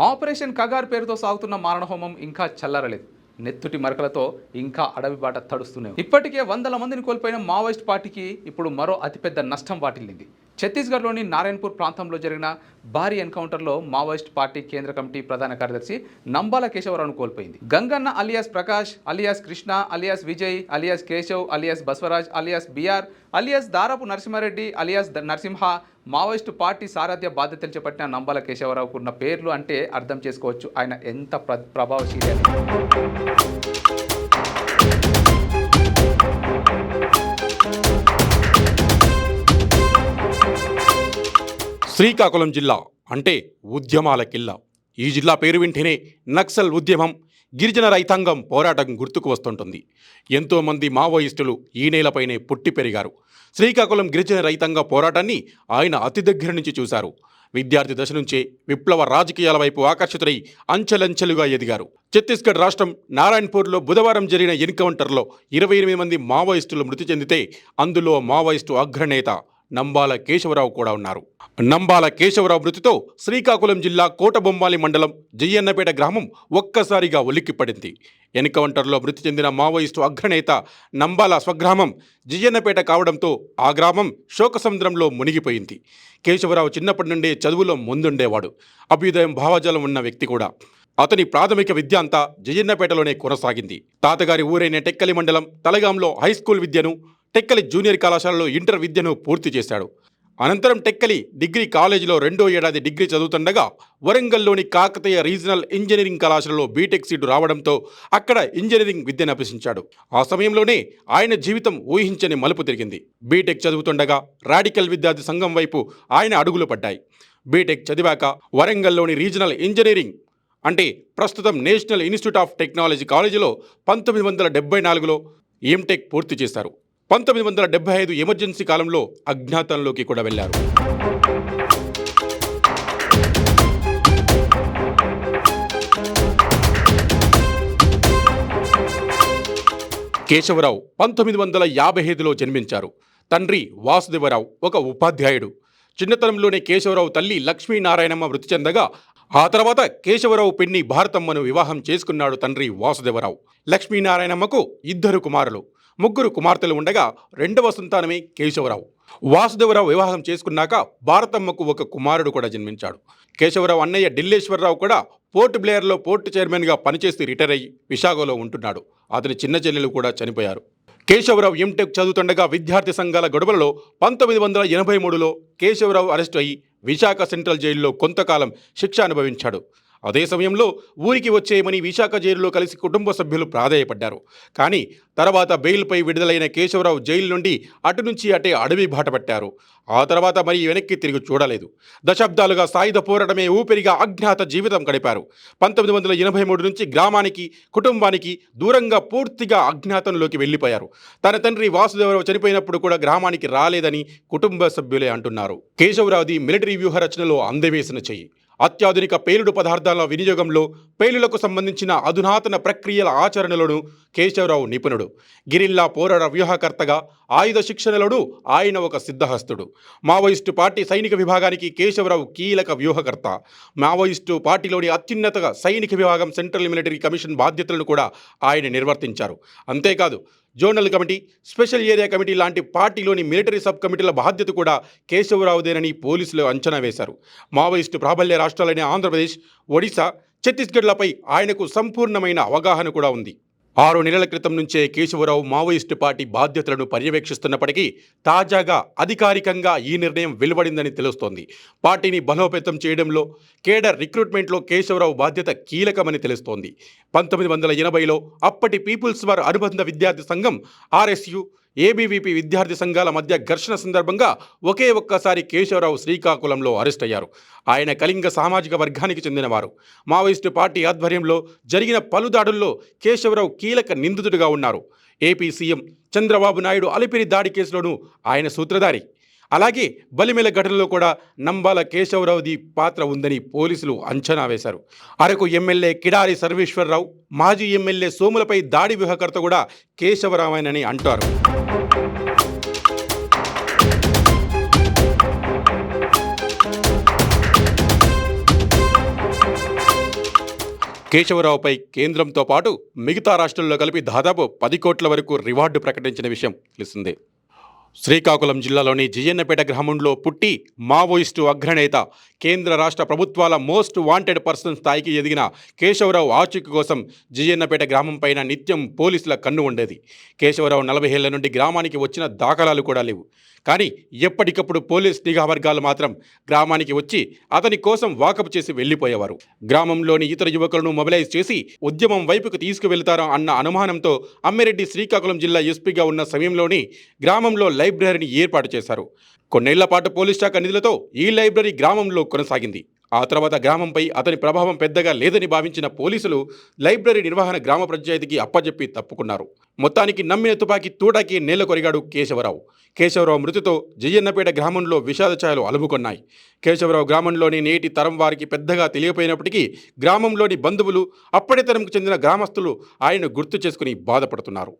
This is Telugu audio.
ఆపరేషన్ కగార్ పేరుతో సాగుతున్న మారణహోమం ఇంకా చల్లారలేదు. నెత్తుటి మరకలతో ఇంకా అడవి బాట తడుస్తూనే ఉంది. ఇప్పటికే వందల మందిని కోల్పోయిన మావోయిస్ట్ పార్టీకి ఇప్పుడు మరో అతిపెద్ద నష్టం వాటిల్లింది. ఛత్తీస్గఢ్లోని నారాయణపూర్ ప్రాంతంలో జరిగిన భారీ ఎన్కౌంటర్లో మావోయిస్ట్ పార్టీ కేంద్ర కమిటీ ప్రధాన కార్యదర్శి నంబాల కేశవరావును కోల్పోయింది. Ganganna alias Prakash, alias Krishna, alias Vijay, alias Keshav, alias Basavaraj, alias BR, alias Darapu Narasimha Reddy, alias Narasimha Maoist party సారథ్య బాధ్యతలు చేపట్టిన నంబాల కేశవరావుకు ఉన్న పేర్లు అంటే అర్థం చేసుకోవచ్చు ఆయన ఎంత ప్రభావశీలి అని. శ్రీకాకుళం జిల్లా అంటే ఉద్యమాల కిల్లా. ఈ జిల్లా పేరు వింటేనే నక్సల్ ఉద్యమం, గిరిజన రైతాంగం పోరాటం గుర్తుకు వస్తుంటుంది. ఎంతోమంది మావోయిస్టులు ఈ నేలపైనే పుట్టి పెరిగారు. శ్రీకాకుళం గిరిజన రైతాంగ పోరాటాన్ని ఆయన అతి దగ్గర నుంచి చూశారు. విద్యార్థి దశ నుంచే విప్లవ రాజకీయాల వైపు ఆకర్షితులై అంచెలంచెలుగా ఎదిగారు. ఛత్తీస్గఢ్ రాష్ట్రం నారాయణపూర్లో బుధవారం జరిగిన ఎన్కౌంటర్లో 28 మంది మావోయిస్టులు మృతి చెందితే అందులో మావోయిస్టు అగ్రనేత నంబాల కేశవరావు కూడా ఉన్నారు. నంబాల కేశవరావు మృతితో శ్రీకాకుళం జిల్లా కోటబొమ్మాలి మండలం జయ్యన్నపేట గ్రామం ఒక్కసారిగా ఉలిక్కిపడింది. ఎన్కౌంటర్లో మృతి చెందిన మావోయిస్టు అగ్రనేత నంబాల స్వగ్రామం జయ్యన్నపేట కావడంతో ఆ గ్రామం శోకసముద్రంలో మునిగిపోయింది. కేశవరావు చిన్నప్పటి నుండే చదువులో ముందుండేవాడు. అభ్యుదయం భావజాలం ఉన్న వ్యక్తి కూడా. అతని ప్రాథమిక విద్య అంతా జయ్యన్నపేటలోనే కొనసాగింది. తాతగారి ఊరైన టెక్కలి మండలం తలగాంలో హైస్కూల్ విద్యను, టెక్కలి జూనియర్ కళాశాలలో ఇంటర్ విద్యను పూర్తి చేశాడు. అనంతరం టెక్కలి డిగ్రీ కాలేజీలో 2వ ఏడాది డిగ్రీ చదువుతుండగా వరంగల్లోని కాకతీయ రీజనల్ ఇంజనీరింగ్ కళాశాలలో బీటెక్ సీటు రావడంతో అక్కడ ఇంజనీరింగ్ విద్యను అభ్యసించాడు. ఆ సమయంలోనే ఆయన జీవితం ఊహించని మలుపు తిరిగింది. బీటెక్ చదువుతుండగా రాడికల్ విద్యార్థి సంఘం వైపు ఆయన అడుగులు పడ్డాయి. బీటెక్ చదివాక వరంగల్లోని రీజనల్ ఇంజనీరింగ్ అంటే ప్రస్తుతం నేషనల్ ఇన్స్టిట్యూట్ ఆఫ్ టెక్నాలజీ కాలేజీలో 1974లో ఎంటెక్ పూర్తి చేశారు. 1975 ఎమర్జెన్సీ కాలంలో అజ్ఞాతంలోకి కూడా వెళ్లారు. కేశవరావు 1955లో జన్మించారు. తండ్రి వాసుదేవరావు ఒక ఉపాధ్యాయుడు. చిన్నతనంలోనే కేశవరావు తల్లి లక్ష్మీనారాయణమ్మ మృతి చెందగా ఆ తర్వాత కేశవరావు పిన్ని భారతమ్మను వివాహం చేసుకున్నాడు తండ్రి వాసుదేవరావు. లక్ష్మీనారాయణమ్మకు 2 కుమారులు, 3 కుమార్తెలు ఉండగా 2వ సంతానమే కేశవరావు. వాసుదేవరావు వివాహం చేసుకున్నాక భారతమ్మకు ఒక కుమారుడు కూడా జన్మించాడు. కేశవరావు అన్నయ్య ఢిల్లేశ్వరరావు కూడా పోర్ట్ బ్లేయర్లో పోర్టు చైర్మన్గా పనిచేసి రిటైర్ అయ్యి విశాఖలో ఉంటున్నాడు. అతని చిన్న చెల్లెలు కూడా చనిపోయారు. కేశవరావు ఎంటెక్ చదువుతుండగా విద్యార్థి సంఘాల గొడవలలో 1983లో కేశవరావు అరెస్టు అయ్యి విశాఖ సెంట్రల్ జైలులో కొంతకాలం శిక్ష అనుభవించాడు. అదే సమయంలో ఊరికి వచ్చేయమని విశాఖ జైలులో కలిసి కుటుంబ సభ్యులు ప్రాధేయపడ్డారు. కానీ తర్వాత బెయిల్పై విడుదలైన కేశవరావు జైలు నుండి అటు నుంచి అటే అడవి బాట పట్టారు. ఆ తర్వాత మరి వెనక్కి తిరిగి చూడలేదు. దశాబ్దాలుగా సాయుధ పోరాటమే ఊపిరిగా అజ్ఞాత జీవితం గడిపారు. 1983 నుంచి గ్రామానికి, కుటుంబానికి దూరంగా పూర్తిగా అజ్ఞాతంలోకి వెళ్ళిపోయారు. తన తండ్రి వాసుదేవరావు చనిపోయినప్పుడు కూడా గ్రామానికి రాలేదని కుటుంబ సభ్యులే అంటున్నారు. కేశవరావుది మిలిటరీ వ్యూహ రచనలో అందవేసిన చెయ్యి. అత్యాధునిక పేలుడు పదార్థాల వినియోగంలో, పేలులకు సంబంధించిన అధునాతన ప్రక్రియల ఆచరణలోనూ కేశవరావు నిపుణుడు. గిరిల్లా పోరాట వ్యూహకర్తగా, ఆయుధ శిక్షణలోనూ ఆయన ఒక సిద్ధహస్తుడు. మావోయిస్టు పార్టీ సైనిక విభాగానికి కేశవరావు కీలక వ్యూహకర్త. మావోయిస్టు పార్టీలోని అత్యున్నత సైనిక విభాగం సెంట్రల్ మిలిటరీ కమిషన్ బాధ్యతలను కూడా ఆయన నిర్వర్తించారు. అంతేకాదు zonal committee, special area committee లాంటి పార్టీలోని మిలిటరీ సబ్ కమిటీల బాధ్యత కూడా కేశవరావుదేనని పోలీసులు అంచనా వేశారు. మావోయిస్టు ప్రాబల్య రాష్ట్రాలైన ఆంధ్రప్రదేశ్, ఒడిశా, ఛత్తీస్గఢ్లపై ఆయనకు సంపూర్ణమైన అవగాహన కూడా ఉంది. 6 నెలల క్రితం నుంచే కేశవరావు మావోయిస్టు పార్టీ బాధ్యతలను పర్యవేక్షిస్తున్నప్పటికీ తాజాగా అధికారికంగా ఈ నిర్ణయం వెలువడిందని తెలుస్తోంది. పార్టీని బలోపేతం చేయడంలో, కేడర్ రిక్రూట్మెంట్లో కేశవరావు బాధ్యత కీలకమని తెలుస్తోంది. 1980లో అప్పటి పీపుల్స్ వార్ అనుబంధ విద్యార్థి సంఘం ఆర్ఎస్యు, ఏబీవీపీ విద్యార్థి సంఘాల మధ్య ఘర్షణ సందర్భంగా ఒక్కసారి కేశవరావు శ్రీకాకుళంలో అరెస్ట్ అయ్యారు. ఆయన కళింగ సామాజిక వర్గానికి చెందినవారు. మావోయిస్టు పార్టీ ఆధ్వర్యంలో జరిగిన పలు దాడుల్లో కేశవరావు కీలక నిందితుడిగా ఉన్నారు. ఏపీ సీఎం చంద్రబాబు నాయుడు అలిపిరి దాడి కేసులోనూ ఆయన సూత్రధారి. అలాగే బలిమెల ఘటనలో కూడా నంబాల కేశవరావుది పాత్ర ఉందని పోలీసులు అంచనా వేశారు. అరకు ఎమ్మెల్యే కిడారి సర్వేశ్వరరావు, మాజీ ఎమ్మెల్యే సోములపై దాడి వ్యూహకర్త కూడా కేశవరావేనని అంటారు. కేశవరావుపై కేంద్రంతో పాటు మిగతా రాష్ట్రాల్లో కలిపి దాదాపు 10 కోట్ల వరకు రివార్డు ప్రకటించిన విషయం తెలిసిందే. శ్రీకాకుళం జిల్లాలోని జియ్యన్నపేట గ్రామంలో పుట్టి మావోయిస్టు అగ్రనేత, కేంద్ర రాష్ట్ర ప్రభుత్వాల మోస్ట్ వాంటెడ్ పర్సన్ స్థాయికి ఎదిగిన కేశవరావు ఆచూకీ కోసం జియ్యన్నపేట గ్రామం పైన నిత్యం పోలీసుల కన్ను ఉండేది. కేశవరావు 40 ఏళ్ల నుండి గ్రామానికి వచ్చిన దాఖలాలు కూడా లేవు. కానీ ఎప్పటికప్పుడు పోలీస్ నిఘా వర్గాలు మాత్రం గ్రామానికి వచ్చి అతని కోసం వాకప్ చేసి వెళ్లిపోయేవారు. గ్రామంలోని ఇతర యువకులను మొబిలైజ్ చేసి ఉద్యమం వైపుకు తీసుకువెళ్తారా అన్న అనుమానంతో అమ్మిరెడ్డి శ్రీకాకుళం జిల్లా ఎస్పీగా ఉన్న సమయంలోని గ్రామంలో లైబ్రరీని ఏర్పాటు చేశారు. కొన్నేళ్ల పాటు పోలీస్ శాఖ నిధులతో ఈ లైబ్రరీ గ్రామంలో కొనసాగింది. ఆ తర్వాత గ్రామంపై అతని ప్రభావం పెద్దగా లేదని భావించిన పోలీసులు లైబ్రరీ నిర్వహణ గ్రామ పంచాయతీకి అప్పజెప్పి తప్పుకున్నారు. మొత్తానికి నమ్మిన తుపాకీ తూటాకి నేల కొరిగాడు కేశవరావు. కేశవరావు మృతితో జియ్యన్నపేట గ్రామంలో విషాద ఛాయలు అలుముకొన్నాయి. కేశవరావు గ్రామంలోని నేటి తరం వారికి పెద్దగా తెలియపోయినప్పటికీ గ్రామంలోని బంధువులు, అప్పటి తరంకు చెందిన గ్రామస్తులు ఆయన్ను గుర్తు చేసుకుని బాధపడుతున్నారు.